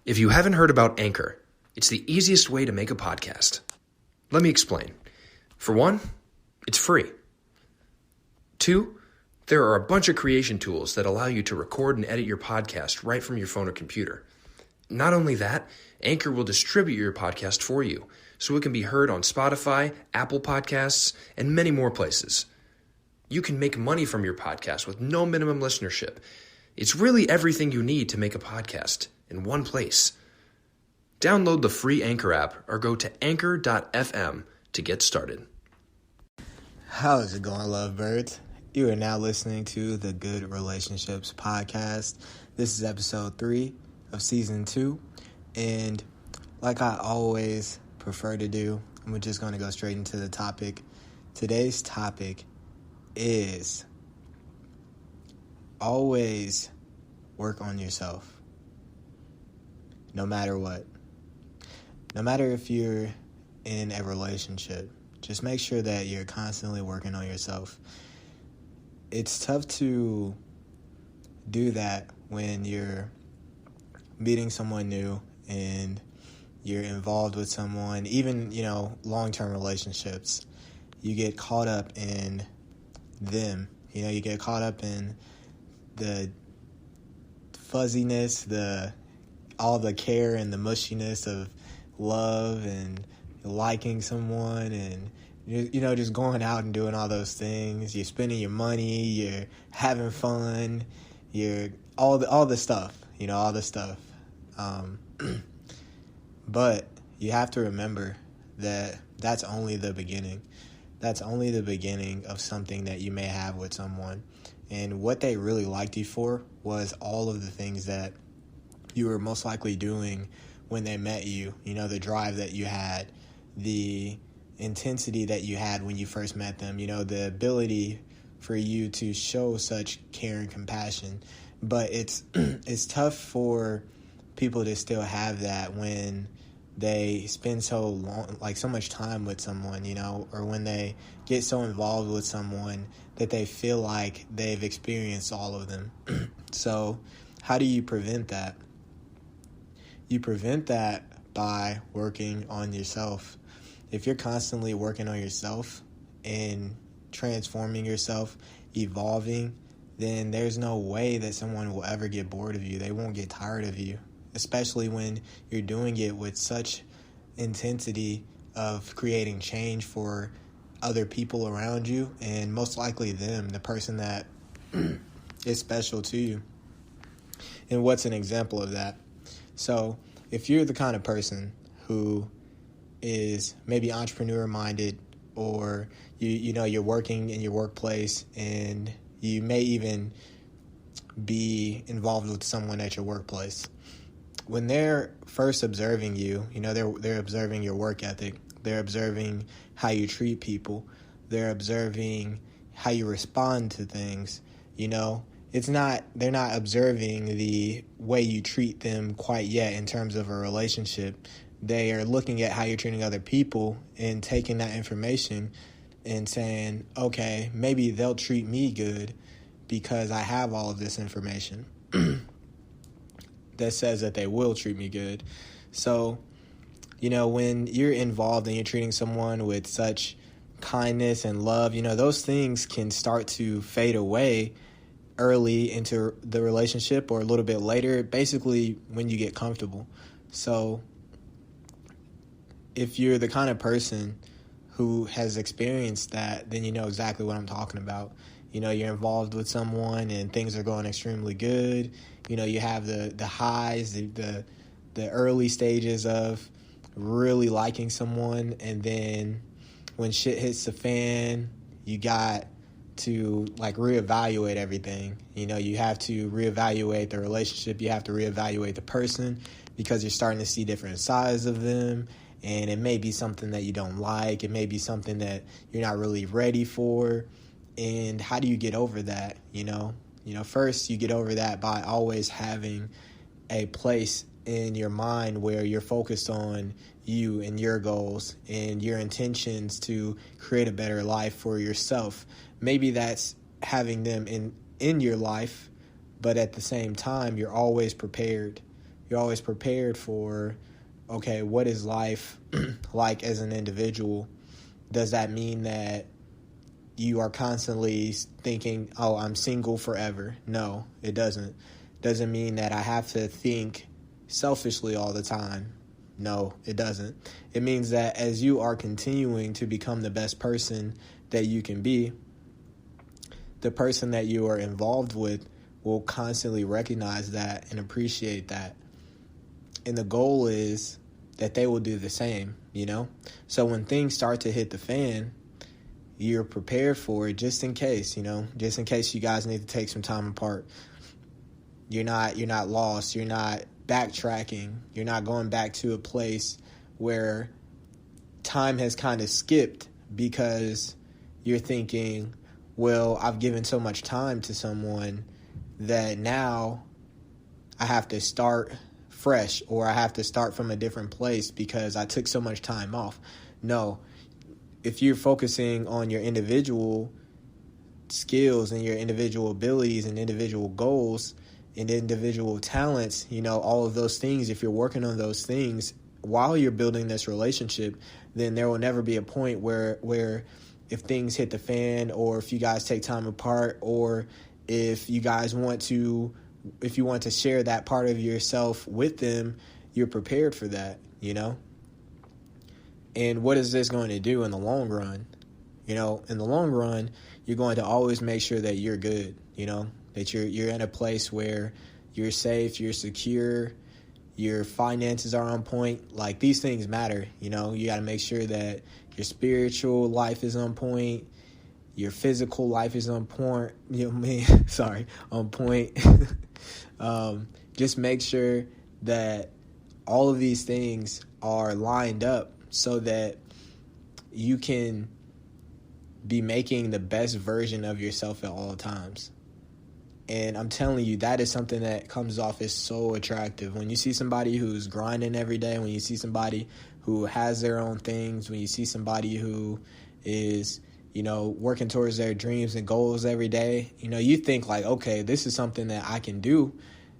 If you haven't heard about Anchor, it's the easiest way to make a podcast. Let me explain. For one, it's free. Two, there are a bunch of creation tools that allow you to record and edit your podcast right from your phone or computer. Not only that, Anchor will distribute your podcast for you, so it can be heard on Spotify, Apple Podcasts, and many more places. You can make money from your podcast with no minimum listenership. It's really everything you need to make a podcast in one place. Download the free Anchor app or go to anchor.fm to get started. How's it going, lovebirds? You are now listening to the Good Relationships Podcast. This is episode 3 of season 2. And like I always prefer to do, I'm just going to go straight into the topic. Today's topic is always work on yourself. No matter what. No matter if you're in a relationship, just make sure that you're constantly working on yourself. It's tough to do that when you're meeting someone new and you're involved with someone, even, long-term relationships. You get caught up in them. You get caught up in the fuzziness, all the care and the mushiness of love and liking someone and, just going out and doing all those things. You're spending your money, you're having fun, you're all the stuff, all the stuff. But you have to remember that that's only the beginning. That's only the beginning of something that you may have with someone. And what they really liked you for was all of the things that you were most likely doing when they met you. The drive that you had, the intensity that you had when you first met them, the ability for you to show such care and compassion. But it's tough for people to still have that when they spend so much time with someone, or when they get so involved with someone that they feel like they've experienced all of them. So how do you prevent that? You prevent that by working on yourself. If you're constantly working on yourself and transforming yourself, evolving, then there's no way that someone will ever get bored of you. They won't get tired of you, especially when you're doing it with such intensity of creating change for other people around you, and most likely them, the person that is special to you. And what's an example of that? So if you're the kind of person who is maybe entrepreneur-minded, or you're working in your workplace and you may even be involved with someone at your workplace, when they're first observing you, they're observing your work ethic, they're observing how you treat people, they're observing how you respond to things, they're not observing the way you treat them quite yet in terms of a relationship. They are looking at how you're treating other people and taking that information and saying, okay, maybe they'll treat me good because I have all of this information that says that they will treat me good. So, when you're involved and you're treating someone with such kindness and love, those things can start to fade away early into the relationship or a little bit later, basically when you get comfortable. So if you're the kind of person who has experienced that, then you know exactly what I'm talking about. You're involved with someone and things are going extremely good. You have the highs, the early stages of really liking someone, and then when shit hits the fan, you got to reevaluate everything. You have to reevaluate the relationship, you have to reevaluate the person, because you're starting to see different sides of them, and it may be something that you don't like, it may be something that you're not really ready for. And how do you get over that? First you get over that by always having a place in your mind where you're focused on you and your goals and your intentions to create a better life for yourself. Maybe that's having them in your life, but at the same time, you're always prepared You're always prepared for, okay, what is life like as an individual? Does that mean that you are constantly thinking, oh, I'm single forever? No, it doesn't. Doesn't mean that I have to think selfishly all the time. No, it doesn't. It means that as you are continuing to become the best person that you can be, the person that you are involved with will constantly recognize that and appreciate that. And the goal is that they will do the same, you know? So when things start to hit the fan, you're prepared for it just in case, you know, just in case you guys need to take some time apart. You're not lost. You're not backtracking. You're not going back to a place where time has kind of skipped because you're thinking, well, I've given so much time to someone that now I have to start fresh, or I have to start from a different place because I took so much time off. No, if you're focusing on your individual skills and your individual abilities and individual goals and individual talents, you know, all of those things, if you're working on those things while you're building this relationship, then there will never be a point where if things hit the fan, or if you guys take time apart, or if you want to share that part of yourself with them, you're prepared for that, you know? And what is this going to do in the long run? You know, in the long run, you're going to always make sure that you're good, you know, that you're in a place where you're safe, you're secure, your finances are on point. Like, these things matter, you know? You got to make sure that your spiritual life is on point, your physical life is on point, you know what I mean? Sorry, on point. Just make sure that all of these things are lined up so that you can be making the best version of yourself at all times. And I'm telling you, that is something that comes off as so attractive. When you see somebody who's grinding every day, when you see somebody who has their own things, when you see somebody who is, you know, working towards their dreams and goals every day, you know, you think like, okay, this is something that I can do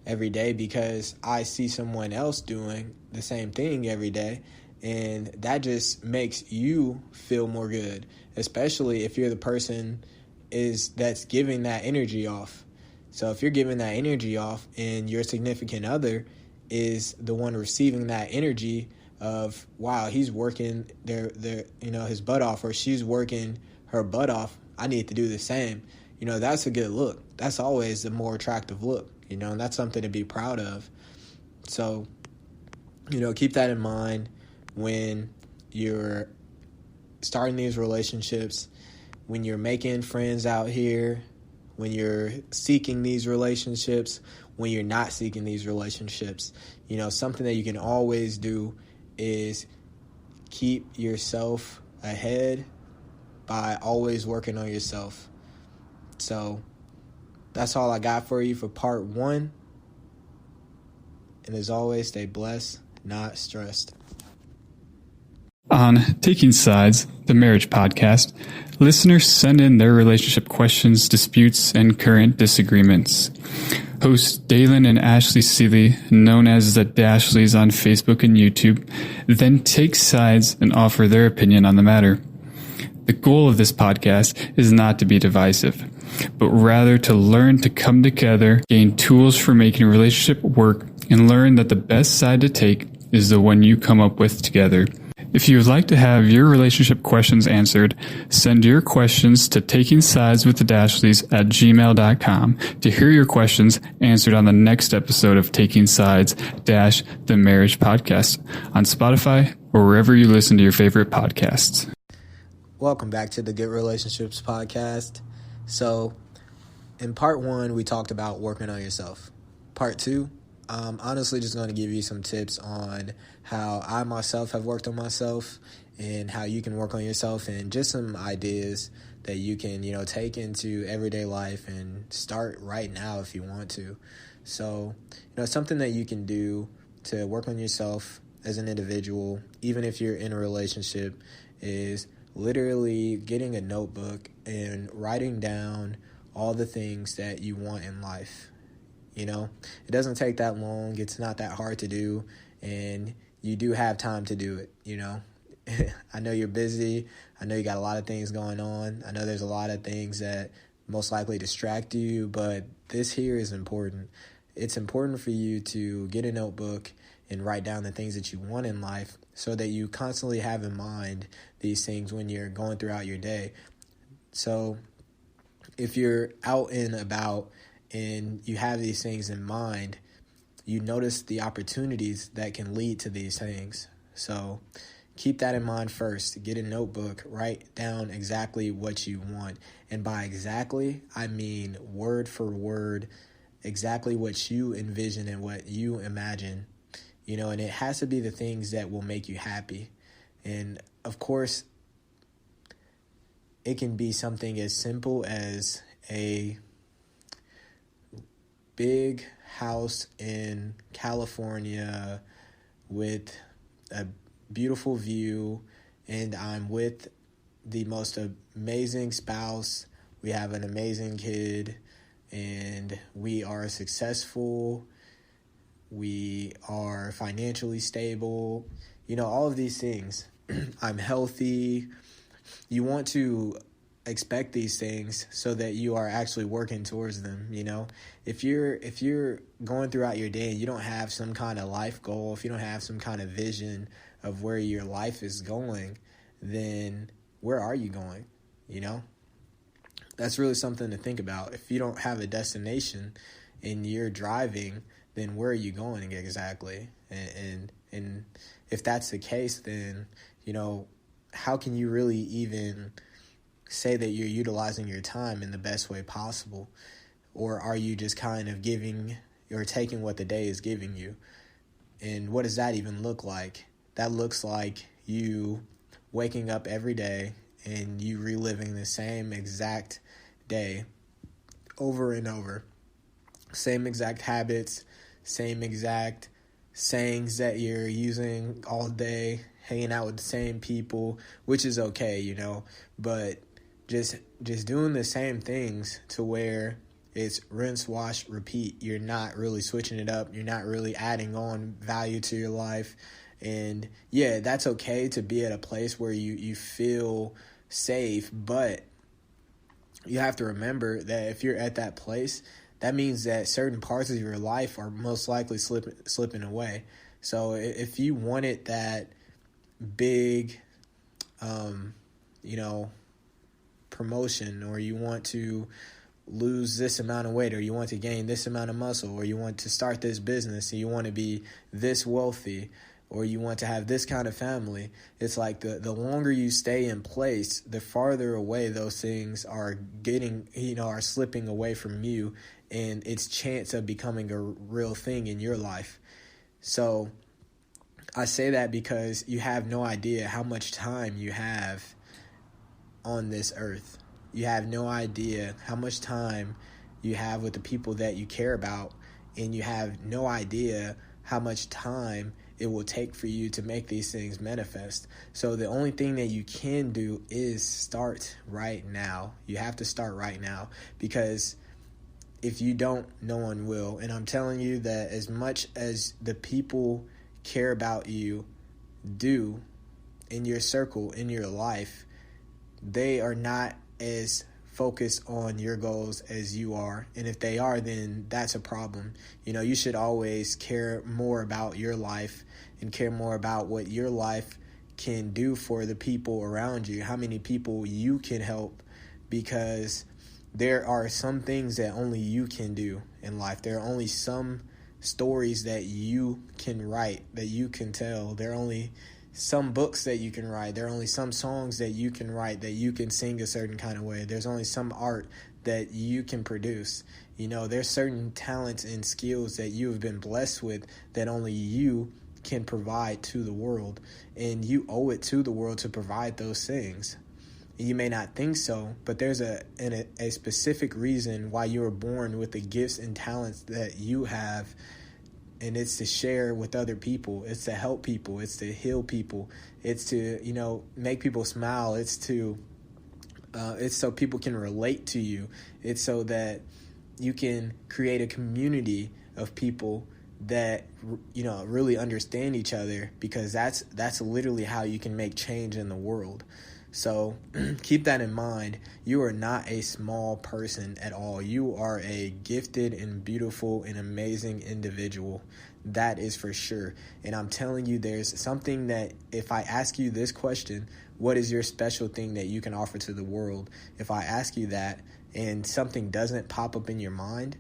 every day because I see someone else doing the same thing every day. And that just makes you feel more good, especially if you're the person that's giving that energy off. So if you're giving that energy off and your significant other is the one receiving that energy of, wow, he's working his butt off, or she's working her butt off, I need to do the same. You know, that's a good look. That's always the more attractive look, you know, and that's something to be proud of. So, you know, keep that in mind when you're starting these relationships, when you're making friends out here, when you're seeking these relationships, when you're not seeking these relationships. You know, something that you can always do is keep yourself ahead by always working on yourself. So that's all I got for you for part 1. And as always, stay blessed, not stressed. On Taking Sides, the marriage podcast, listeners send in their relationship questions, disputes, and current disagreements. Hosts Dalen and Ashley Seeley, known as the Dashleys on Facebook and YouTube, then take sides and offer their opinion on the matter. The goal of this podcast is not to be divisive, but rather to learn to come together, gain tools for making a relationship work, and learn that the best side to take is the one you come up with together. If you would like to have your relationship questions answered, send your questions to takingsideswiththedashleys@gmail.com to hear your questions answered on the next episode of Taking Sides - the Marriage Podcast on Spotify or wherever you listen to your favorite podcasts. Welcome back to the Good Relationships Podcast. So, in part 1, we talked about working on yourself. Part 2, I'm honestly just going to give you some tips on how I myself have worked on myself and how you can work on yourself, and just some ideas that you can, you know, take into everyday life and start right now if you want to. So, you know, something that you can do to work on yourself as an individual, even if you're in a relationship, is literally getting a notebook and writing down all the things that you want in life. It doesn't take that long. It's not that hard to do, and you do have time to do it. I know you're busy. I know you got a lot of things going on. I know there's a lot of things that most likely distract you, but this here is important. It's important for you to get a notebook and write down the things that you want in life so that you constantly have in mind these things when you're going throughout your day. So if you're out and about and you have these things in mind, you notice the opportunities that can lead to these things. So keep that in mind first. Get a notebook, write down exactly what you want. And by exactly, I mean word for word, exactly what you envision and what you imagine. And it has to be the things that will make you happy. And of course, it can be something as simple as a big house in California with a beautiful view, and I'm with the most amazing spouse. We have an amazing kid, and we are successful. We are financially stable. All of these things. I'm healthy. You want to expect these things so that you are actually working towards them. If you're going throughout your day and you don't have some kind of life goal, if you don't have some kind of vision of where your life is going, then where are you going? That's really something to think about. If you don't have a destination and you're driving, then where are you going exactly? And if that's the case, then how can you really even say that you're utilizing your time in the best way possible? Or are you just kind of giving or taking what the day is giving you? And what does that even look like? That looks like you waking up every day and you reliving the same exact day over and over. Same exact habits, same exact sayings that you're using all day, hanging out with the same people, which is okay, but just doing the same things to where it's rinse, wash, repeat. You're not really switching it up. You're not really adding on value to your life. And yeah, that's okay to be at a place where you feel safe, but you have to remember that if you're at that place, that means that certain parts of your life are most likely slipping away. So if you wanted that big, promotion, or you want to lose this amount of weight, or you want to gain this amount of muscle, or you want to start this business and you want to be this wealthy, or you want to have this kind of family, it's like the longer you stay in place, the farther away those things are getting, are slipping away from you and its chance of becoming a real thing in your life. So I say that because you have no idea how much time you have on this earth. You have no idea how much time you have with the people that you care about, and you have no idea how much time it will take for you to make these things manifest. So the only thing that you can do is start right now. You have to start right now, because if you don't, no one will. And I'm telling you that as much as the people care about you do in your circle, in your life, they are not as focused on your goals as you are. And if they are, then that's a problem. You should always care more about your life and care more about what your life can do for the people around you, how many people you can help, because there are some things that only you can do in life. There are only some stories that you can write, that you can tell. There are only some books that you can write. There are only some songs that you can write, that you can sing a certain kind of way. There's only some art that you can produce. There's certain talents and skills that you have been blessed with that only you can provide to the world. And you owe it to the world to provide those things. You may not think so, but there's a specific reason why you were born with the gifts and talents that you have. And it's to share with other people. It's to help people. It's to heal people. It's to, make people smile. It's so people can relate to you. It's so that you can create a community of people that, really understand each other, because that's literally how you can make change in the world. So keep that in mind. You are not a small person at all. You are a gifted and beautiful and amazing individual. That is for sure. And I'm telling you, there's something that if I ask you this question, what is your special thing that you can offer to the world? If I ask you that and something doesn't pop up in your mind,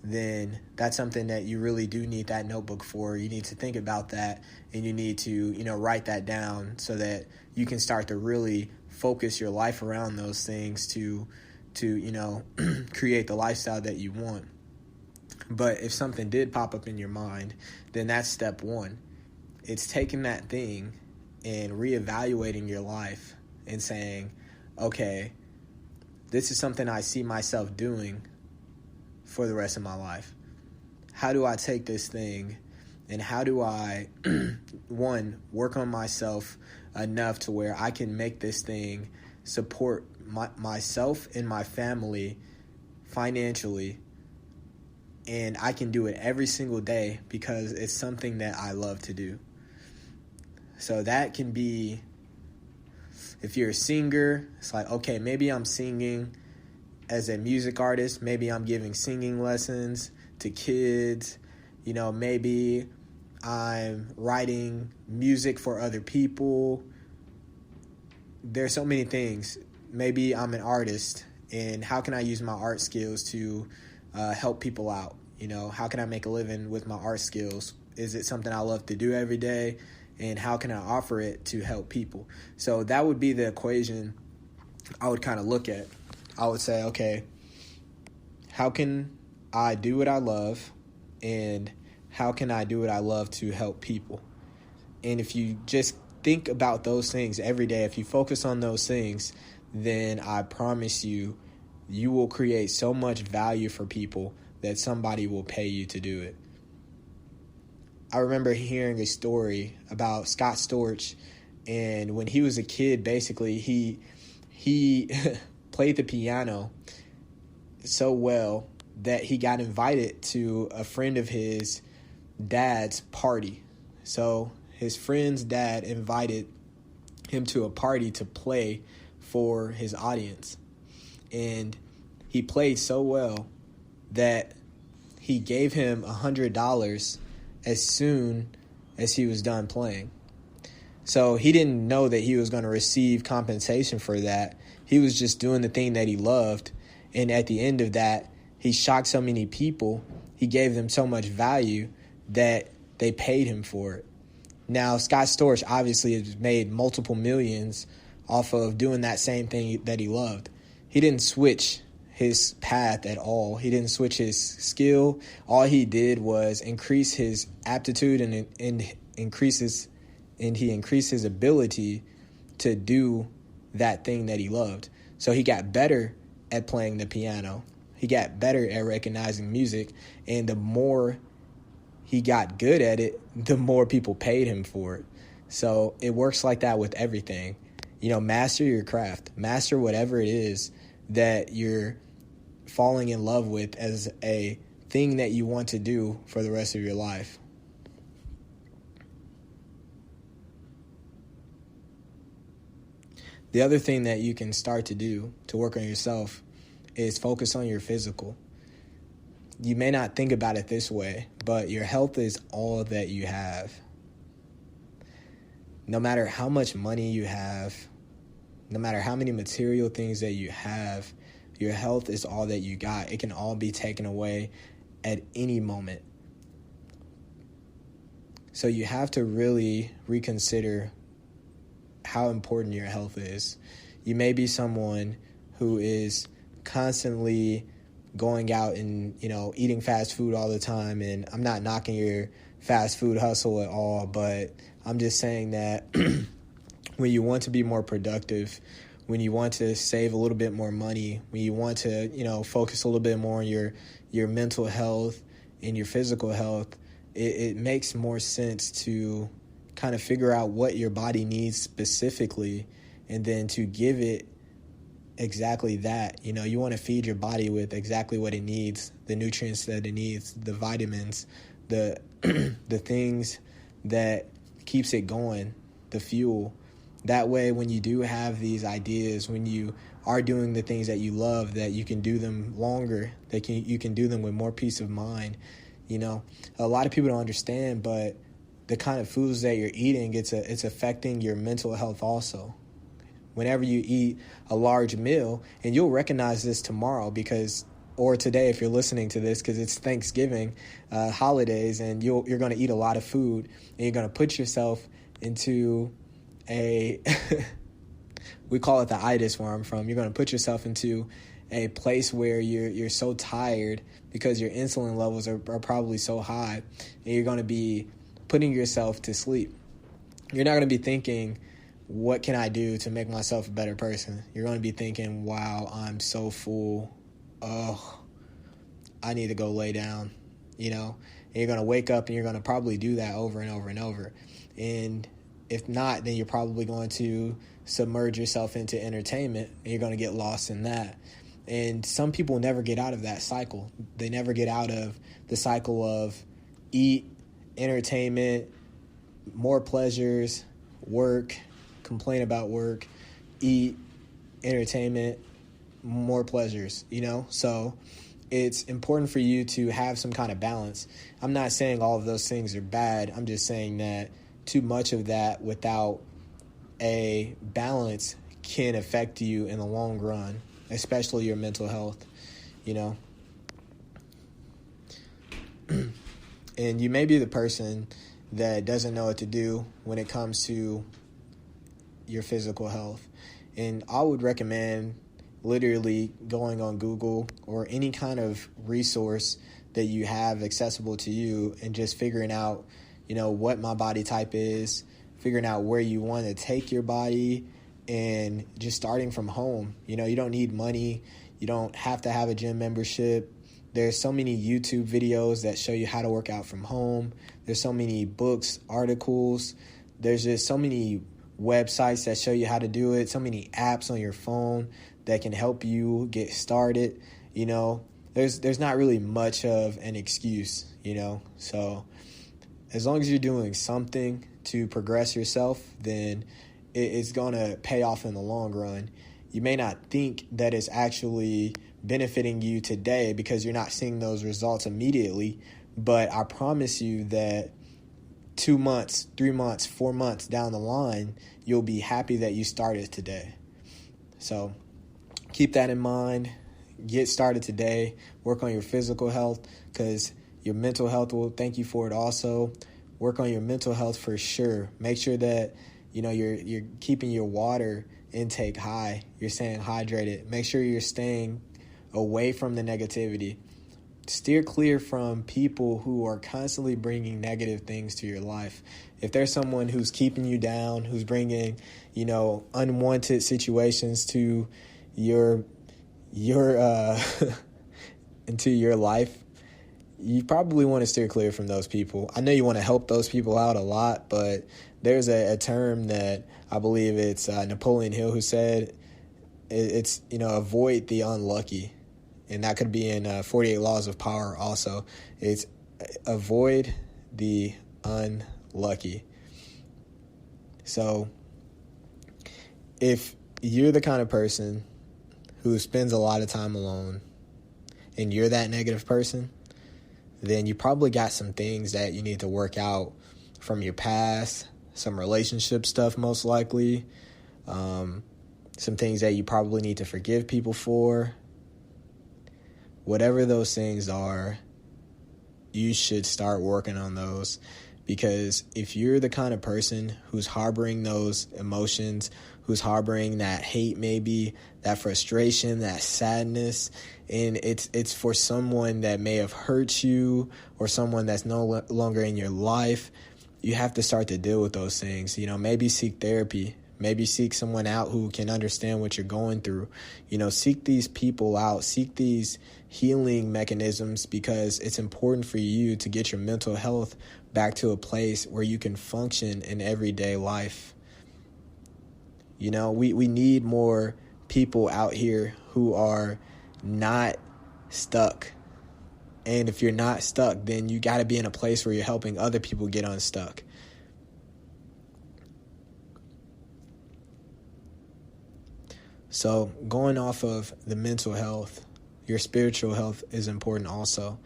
then that's something that you really do need that notebook for. You need to think about that, and you need to, write that down so that you can start to really focus your life around those things to create the lifestyle that you want. But if something did pop up in your mind, then that's step one. It's taking that thing and reevaluating your life and saying, okay, this is something I see myself doing for the rest of my life. How do I take this thing and how do I, one, work on myself enough to where I can make this thing support myself and my family financially, and I can do it every single day because it's something that I love to do. So that can be, if you're a singer, it's like, okay, maybe I'm singing as a music artist. Maybe I'm giving singing lessons to kids. Maybe I'm writing music for other people. There's so many things. Maybe I'm an artist, and how can I use my art skills to help people out? How can I make a living with my art skills? Is it something I love to do every day? And how can I offer it to help people? So that would be the equation I would kind of look at. I would say, okay, how can I do what I love, and how can I do what I love to help people? And if you just think about those things every day, if you focus on those things, then I promise you, you will create so much value for people that somebody will pay you to do it. I remember hearing a story about Scott Storch, and when he was a kid, basically, he played the piano so well that he got invited to a friend of his dad's party. So his friend's dad invited him to a party to play for his audience. And he played so well that he gave him $100 as soon as he was done playing. So he didn't know that he was going to receive compensation for that. He was just doing the thing that he loved. And at the end of that, he shocked so many people. He gave them so much value that they paid him for it. Now, Scott Storch obviously has made multiple millions off of doing that same thing that he loved. He didn't switch his path at all. He didn't switch his skill. All he did was increase his aptitude and increase his ability to do that thing that he loved. So he got better at playing the piano. He got better at recognizing music, and the more he got good at it, the more people paid him for it. So it works like that with everything. Master your craft. Master whatever it is that you're falling in love with as a thing that you want to do for the rest of your life. The other thing that you can start to do to work on yourself is focus on your physical. You may not think about it this way, but your health is all that you have. No matter how much money you have, no matter how many material things that you have, your health is all that you got. It can all be taken away at any moment. So you have to really reconsider how important your health is. You may be someone who is constantly going out and, eating fast food all the time, and I'm not knocking your fast food hustle at all, but I'm just saying that when you want to be more productive, when you want to save a little bit more money, when you want to, focus a little bit more on your mental health and your physical health, it makes more sense to kind of figure out what your body needs specifically, and then to give it exactly that. You want to feed your body with exactly what it needs, the nutrients that it needs, the vitamins, the the things that keeps it going, the fuel. That way, when you do have these ideas, when you are doing the things that you love, that you can do them longer, that you can do them with more peace of mind. A lot of people don't understand, but the kind of foods that you're eating, it's affecting your mental health also. Whenever you eat a large meal, and you'll recognize this tomorrow or today if you're listening to this, because it's Thanksgiving holidays, and you're going to eat a lot of food, and you're going to put yourself into we call it the itis where I'm from. You're going to put yourself into a place where you're so tired because your insulin levels are probably so high, and you're going to be putting yourself to sleep. You're not going to be thinking, what can I do to make myself a better person? You're going to be thinking, wow, I'm so full. Oh, I need to go lay down, And you're going to wake up and you're going to probably do that over and over and over. And if not, then you're probably going to submerge yourself into entertainment, and you're going to get lost in that. And some people never get out of that cycle. They never get out of the cycle of eat, entertainment, more pleasures, work, complain about work, eat, entertainment, more pleasures, So it's important for you to have some kind of balance. I'm not saying all of those things are bad. I'm just saying that too much of that without a balance can affect you in the long run, especially your mental health, And you may be the person that doesn't know what to do when it comes to your physical health. And I would recommend literally going on Google or any kind of resource that you have accessible to you and just figuring out, what my body type is, figuring out where you want to take your body, and just starting from home. You don't need money. You don't have to have a gym membership. There's so many YouTube videos that show you how to work out from home. There's so many books, articles. There's just so many websites that show you how to do it, so many apps on your phone that can help you get started. There's not really much of an excuse, So as long as you're doing something to progress yourself, then it's going to pay off in the long run. You may not think that it's actually benefiting you today because you're not seeing those results immediately, but I promise you that 2 months, 3 months, 4 months down the line, you'll be happy that you started today. So keep that in mind. Get started today. Work on your physical health, because your mental health will thank you for it also. Work on your mental health for sure. Make sure that you're keeping your water intake high. You're staying hydrated. Make sure you're staying away from the negativity. Steer clear from people who are constantly bringing negative things to your life. If there's someone who's keeping you down, who's bringing, unwanted situations to your into your life, you probably want to steer clear from those people. I know you want to help those people out a lot, but there's a term that I believe it's Napoleon Hill who said, it's, avoid the unlucky. And that could be in 48 Laws of Power also. It's avoid the unlucky. So if you're the kind of person who spends a lot of time alone and you're that negative person, then you probably got some things that you need to work out from your past, some relationship stuff most likely, some things that you probably need to forgive people for. Whatever those things are, you should start working on those, because if you're the kind of person who's harboring those emotions, who's harboring that hate, maybe that frustration, that sadness, and it's for someone that may have hurt you or someone that's no longer in your life, you have to start to deal with those things. Maybe seek therapy. Maybe seek someone out who can understand what you're going through. Seek these people out. Seek these healing mechanisms, because it's important for you to get your mental health back to a place where you can function in everyday life. We need more people out here who are not stuck. And if you're not stuck, then you got to be in a place where you're helping other people get unstuck. So going off of the mental health, your spiritual health is important also.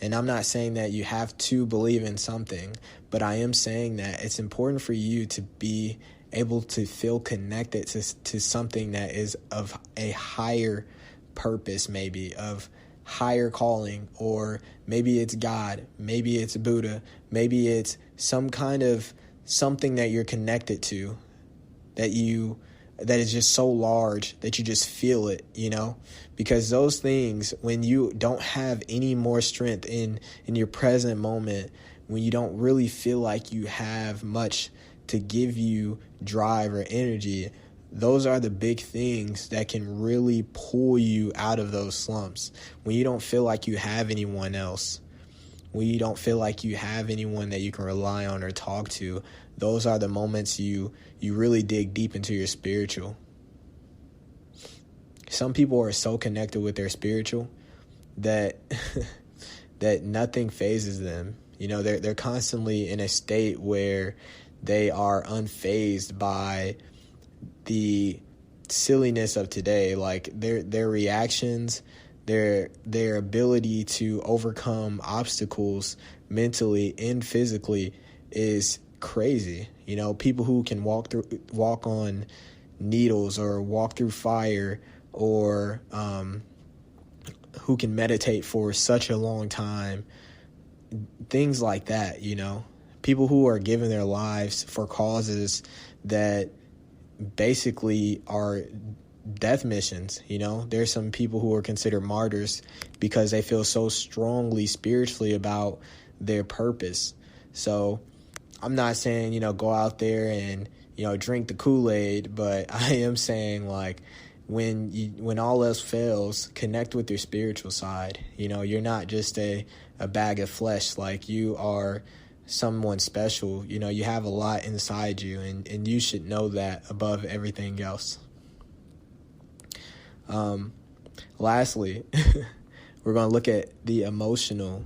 And I'm not saying that you have to believe in something, but I am saying that it's important for you to be able to feel connected to something that is of a higher purpose, maybe of higher calling, or maybe it's God, maybe it's Buddha, maybe it's some kind of something that you're connected to that is just so large that you just feel it, because those things, when you don't have any more strength in your present moment, when you don't really feel like you have much to give you drive or energy, those are the big things that can really pull you out of those slumps. When you don't feel like you have anyone else, when you don't feel like you have anyone that you can rely on or talk to, those are the moments you really dig deep into your spiritual. Some people are so connected with their spiritual that that nothing phases them. They're constantly in a state where they are unfazed by the silliness of today. Like their reactions, their ability to overcome obstacles mentally and physically is crazy. People who can walk on needles or walk through fire, or who can meditate for such a long time, things like that. People who are giving their lives for causes that basically are death missions. There's some people who are considered martyrs because they feel so strongly spiritually about their purpose. So I'm not saying, go out there and, drink the Kool-Aid, but I am saying, like, when all else fails, connect with your spiritual side. You're not just a bag of flesh. Like, you are someone special. You have a lot inside you, and you should know that above everything else. Lastly, we're going to look at the emotional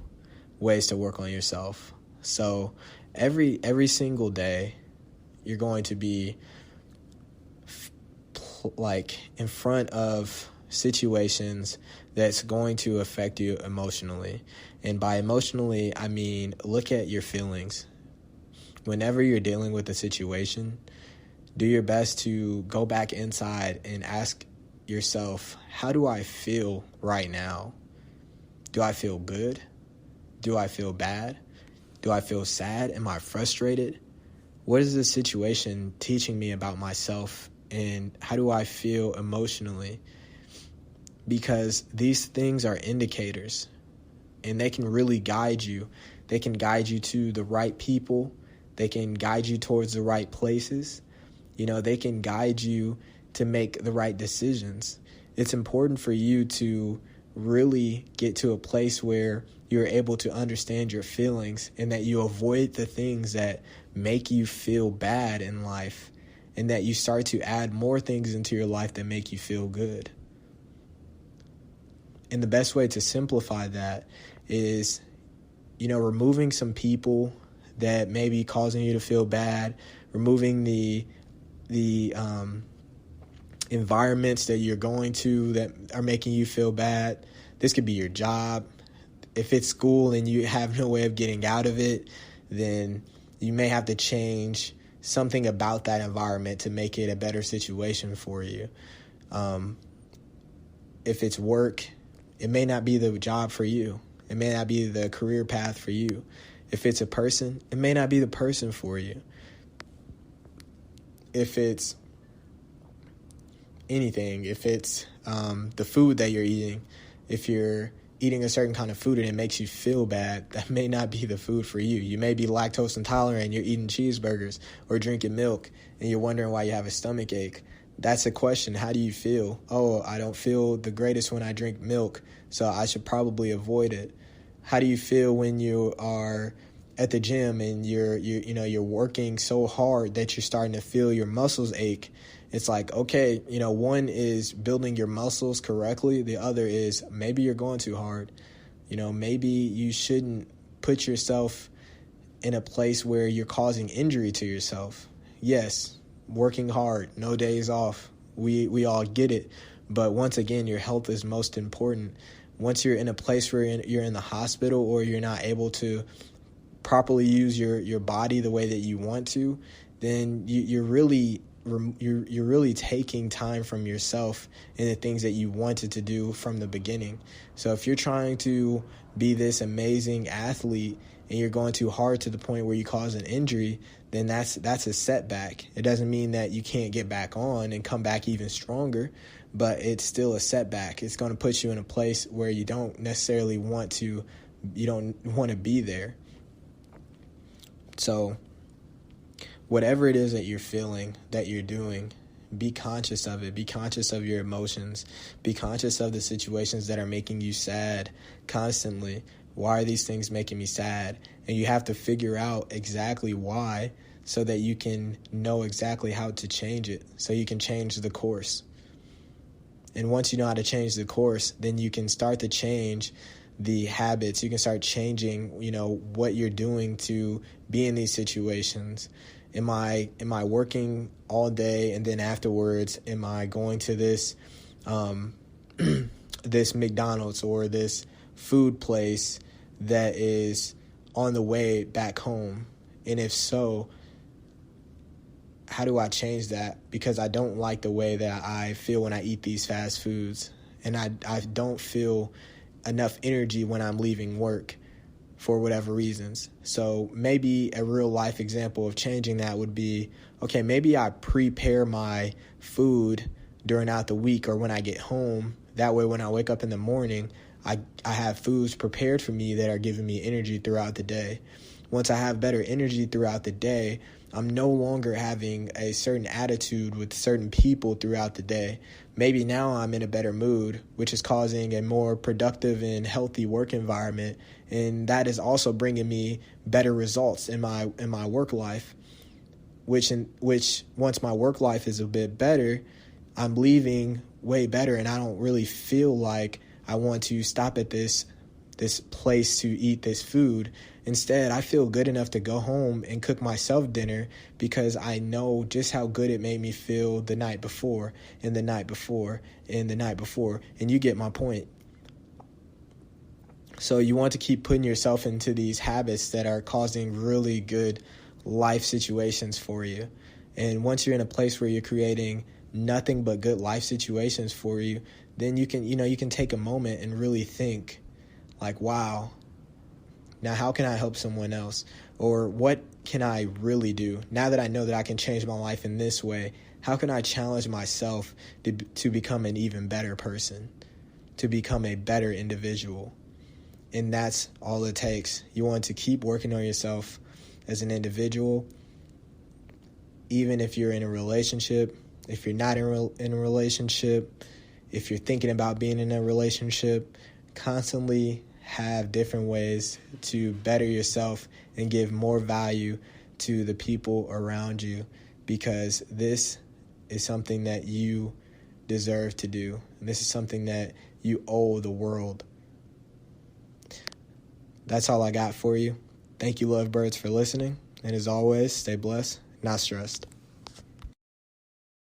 ways to work on yourself. So every single day, you're going to be in front of situations that's going to affect you emotionally. And by emotionally, I mean, look at your feelings. Whenever you're dealing with a situation, do your best to go back inside and ask yourself, how do I feel right now? Do I feel good? Do I feel bad? Do I feel sad? Am I frustrated? What is the situation teaching me about myself, and how do I feel emotionally? Because these things are indicators, and they can really guide you. They can guide you to the right people. They can guide you towards the right places. They can guide you to make the right decisions. It's important for you to really get to a place where you're able to understand your feelings, and that you avoid the things that make you feel bad in life, and that you start to add more things into your life that make you feel good. And the best way to simplify that is, removing some people that may be causing you to feel bad, removing the environments that you're going to that are making you feel bad. This could be your job. If it's school and you have no way of getting out of it, then you may have to change something about that environment to make it a better situation for you. If it's work, it may not be the job for you. It may not be the career path for you. If it's a person, it may not be the person for you. If it's anything, if it's the food that you're eating, if you're eating a certain kind of food and it makes you feel bad, that may not be the food for you. You may be lactose intolerant and you're eating cheeseburgers or drinking milk and you're wondering why you have a stomach ache. That's a question. How do you feel? Oh, I don't feel the greatest when I drink milk, so I should probably avoid it. How do you feel when you are at the gym and you're working so hard that you're starting to feel your muscles ache, It's like, okay, one is building your muscles correctly. The other is maybe you're going too hard. Maybe you shouldn't put yourself in a place where you're causing injury to yourself. Yes, working hard, no days off. We all get it. But once again, your health is most important. Once you're in a place where you're in the hospital or you're not able to properly use your body the way that you want to, then you're really taking time from yourself and the things that you wanted to do from the beginning. So if you're trying to be this amazing athlete and you're going too hard to the point where you cause an injury, then that's a setback. It doesn't mean that you can't get back on and come back even stronger, but it's still a setback. It's going to put you in a place where you don't necessarily want to be there. So whatever it is that you're feeling, that you're doing, be conscious of it. Be conscious of your emotions. Be conscious of the situations that are making you sad constantly. Why are these things making me sad? And you have to figure out exactly why so that you can know exactly how to change it, so you can change the course. And once you know how to change the course, then you can start to change the habits. You can start changing, what you're doing to be in these situations. Am I working all day and then afterwards am I going to this this McDonald's or this food place that is on the way back home? And if so, how do I change that? Because I don't like the way that I feel when I eat these fast foods, and I don't feel enough energy when I'm leaving work for whatever reasons. So maybe a real life example of changing that would be, okay, maybe I prepare my food during the week or when I get home. That way when I wake up in the morning, I have foods prepared for me that are giving me energy throughout the day. Once I have better energy throughout the day, I'm no longer having a certain attitude with certain people throughout the day. Maybe now I'm in a better mood, which is causing a more productive and healthy work environment, and that is also bringing me better results in my work life. Which once my work life is a bit better, I'm leaving way better, and I don't really feel like I want to stop at this place to eat this food. Instead, I feel good enough to go home and cook myself dinner because I know just how good it made me feel the night before and the night before and the night before. And you get my point. So you want to keep putting yourself into these habits that are causing really good life situations for you. And once you're in a place where you're creating nothing but good life situations for you, then you can take a moment and really think like, wow, now how can I help someone else? Or what can I really do? Now that I know that I can change my life in this way, how can I challenge myself to become an even better person, to become a better individual? And that's all it takes. You want to keep working on yourself as an individual, even if you're in a relationship, if you're not in a relationship, if you're thinking about being in a relationship, constantly have different ways to better yourself and give more value to the people around you, because this is something that you deserve to do. And this is something that you owe the world. That's all I got for you. Thank you, lovebirds, for listening. And as always, stay blessed, not stressed.